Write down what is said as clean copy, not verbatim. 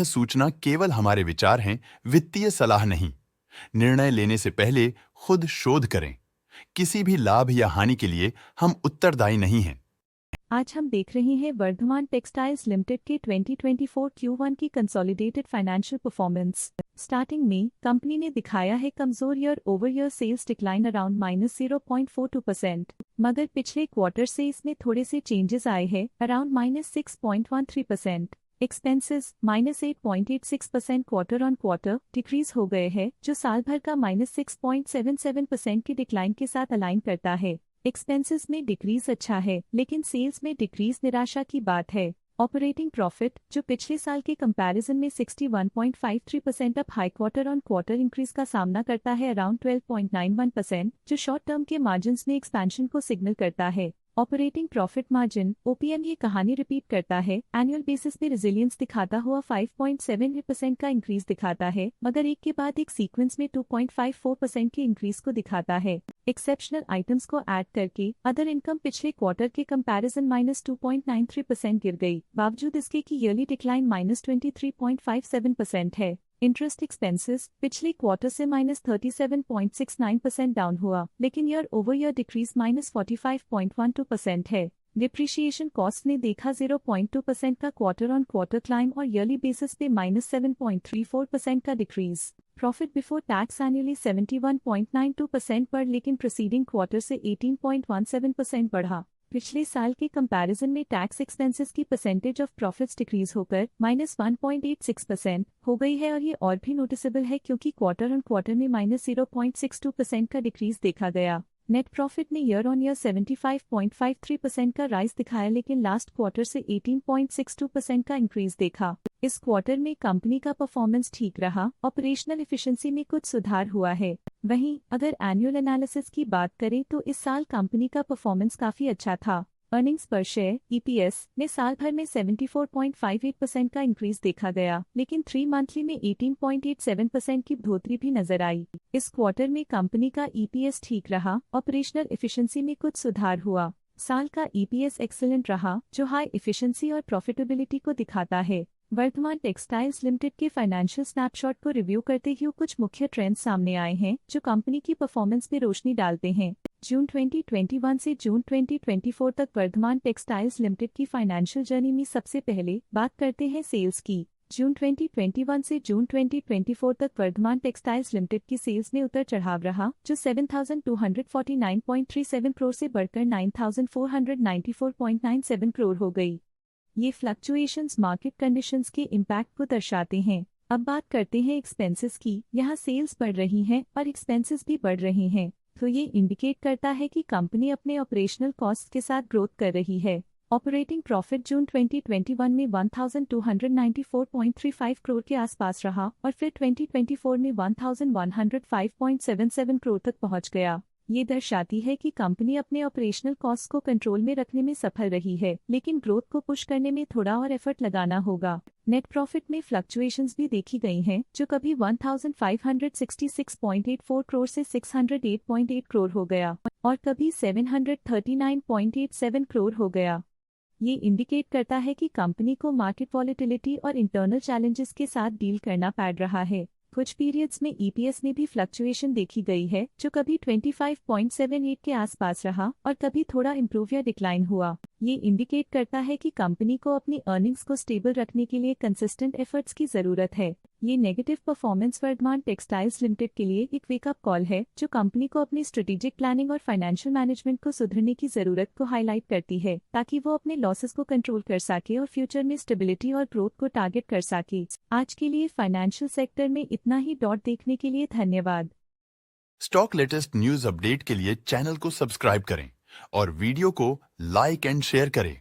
सूचना केवल हमारे विचार हैं, वित्तीय सलाह नहीं। निर्णय लेने से पहले खुद शोध करें। किसी भी लाभ या हानि के लिए हम उत्तरदायी नहीं हैं। आज हम देख रहे हैं वर्धमान टेक्सटाइल्स लिमिटेड के 2024 Q1 की कंसोलिडेटेड फाइनेंशियल परफॉर्मेंस। स्टार्टिंग में कंपनी ने दिखाया है कमजोर year over year sales decline around -0.42%, मगर पिछले क्वार्टर से इसमें थोड़े से चेंजेस आए हैं around -6.13%। Expenses -8.86% quarter on quarter decrease हो गए हैं, जो साल भर का -6.77% की डिक्लाइन के साथ अलाइन करता है। एक्सपेंसेस में डिक्रीज अच्छा है, लेकिन सेल्स में डिक्रीज निराशा की बात है। ऑपरेटिंग प्रॉफिट, जो पिछले साल के कंपैरिजन में 61.53% up high quarter on quarter increase का सामना करता है अराउंड 12.91%, जो शॉर्ट टर्म के मार्जिन्स में एक्सपेंशन को सिग्नल करता है। ऑपरेटिंग प्रॉफिट मार्जिन (OPM) ये कहानी रिपीट करता है, एनुअल बेसिस पे रेजिलियंस दिखाता हुआ 5.78% का इंक्रीज दिखाता है, मगर एक के बाद एक सीक्वेंस में 2.54% के इंक्रीज को दिखाता है। एक्सेप्शनल आइटम्स को ऐड करके अदर इनकम पिछले क्वार्टर के कंपैरिजन -2.93% गिर गई, बावजूद इसके कि ईयरली डिक्लाइन -23.57% है। इंटरेस्ट एक्सपेंसेस पिछले क्वार्टर से -37.69% डाउन हुआ, लेकिन ईयर ओवर ईयर डिक्रीज -45.12% है। डिप्रिशिएशन कॉस्ट ने देखा 0.2% का क्वार्टर ऑन क्वार्टर क्लाइम और ईयरली बेसिस पे -7.34% का decrease. Profit before tax annually 71.92% बढ़, लेकिन प्रीसीडिंग क्वार्टर से 18.17% बढ़ा। पिछले साल के कंपैरिजन में टैक्स एक्सपेंसेस की परसेंटेज ऑफ प्रॉफिट्स डिक्रीज होकर -1.86% हो गई है, और ये और भी नोटिसेबल है क्योंकि क्वार्टर ऑन क्वार्टर में -0.62% का डिक्रीज देखा गया। नेट प्रॉफिट ने ईयर ऑन ईयर 75.53% का राइज दिखाया, लेकिन लास्ट क्वार्टर से 18.62% का इंक्रीज देखा। इस क्वार्टर में कंपनी का परफॉर्मेंस ठीक रहा, ऑपरेशनल एफिशिएंसी में कुछ सुधार हुआ है। वहीं अगर एनुअल एनालिसिस की बात करें तो इस साल कंपनी का परफॉर्मेंस काफी अच्छा था। अर्निंग्स पर शेयर (EPS) में साल भर में 74.58% का इंक्रीज देखा गया, लेकिन 3 मंथली में 18.87% की बढ़ोतरी भी नजर आई। इस क्वार्टर में कंपनी का EPS ठीक रहा, ऑपरेशनल एफिशिएंसी में कुछ सुधार हुआ। साल का EPS एक्सीलेंट रहा, जो हाई एफिशिएंसी और प्रॉफिटेबिलिटी को दिखाता है। वर्धमान टेक्सटाइल्स लिमिटेड के फाइनेंशियल स्नैपशॉट को रिव्यू करते हुए कुछ मुख्य ट्रेंड्स सामने आए हैं, जो कंपनी की परफॉर्मेंस में रोशनी डालते हैं। जून 2021 से जून 2024 तक वर्धमान टेक्सटाइल्स लिमिटेड की फाइनेंशियल जर्नी में सबसे पहले बात करते हैं सेल्स की। जून 2021 से जून 2024 तक वर्धमान टेक्सटाइल्स लिमिटेड की सेल्स में उतर चढ़ाव रहा, जो 7,249.37 करोड़ से बढ़कर 9,494.97 करोड़ हो गई। ये फ्लक्चुएशंस मार्केट कंडीशंस के इम्पैक्ट को दर्शाते हैं। अब बात करते हैं एक्सपेंसेस की। यहाँ सेल्स बढ़ रही हैं और एक्सपेंसेस भी बढ़ रहे हैं, तो ये इंडिकेट करता है कि कंपनी अपने ऑपरेशनल कॉस्ट के साथ ग्रोथ कर रही है। ऑपरेटिंग प्रॉफिट जून 2021 में 1,294.35 करोड़ के आसपास रहा और फिर 2024 में 1,105.77 करोड़ तक पहुंच गया। ये दर्शाती है कि कंपनी अपने ऑपरेशनल कॉस्ट को कंट्रोल में रखने में सफल रही है, लेकिन ग्रोथ को पुश करने में थोड़ा और एफर्ट लगाना होगा। नेट प्रॉफिट में फ्लक्चुएशंस भी देखी गई हैं, जो कभी 1,566.84 करोड़ से 608.8 करोड़ हो गया और कभी 739.87 करोड़ हो गया। ये इंडिकेट करता है कि कंपनी को मार्केट वॉलेटिलिटी और इंटरनल चैलेंजेस के साथ डील करना पड़ रहा है। कुछ पीरियड्स में EPS में भी फ्लक्चुएशन देखी गई है, जो कभी 25.78 के आसपास रहा और कभी थोड़ा इम्प्रूव या डिक्लाइन हुआ। ये इंडिकेट करता है कि कंपनी को अपनी अर्निंग्स को स्टेबल रखने के लिए कंसिस्टेंट एफर्ट्स की जरूरत है। ये negative performance Vardhman Textiles Limited के लिए एक वेकअप कॉल है, जो कंपनी को अपनी स्ट्रेटेजिक प्लानिंग और फाइनेंशियल मैनेजमेंट को सुधरने की जरूरत को हाईलाइट करती है, ताकि वो अपने लॉसेस को कंट्रोल कर सके और फ्यूचर में स्टेबिलिटी और ग्रोथ को टारगेट कर सके। आज के लिए फाइनेंशियल सेक्टर में इतना ही। देखने के लिए धन्यवाद। स्टॉक लेटेस्ट न्यूज अपडेट के लिए चैनल को सब्सक्राइब करें और वीडियो को लाइक एंड शेयर करें।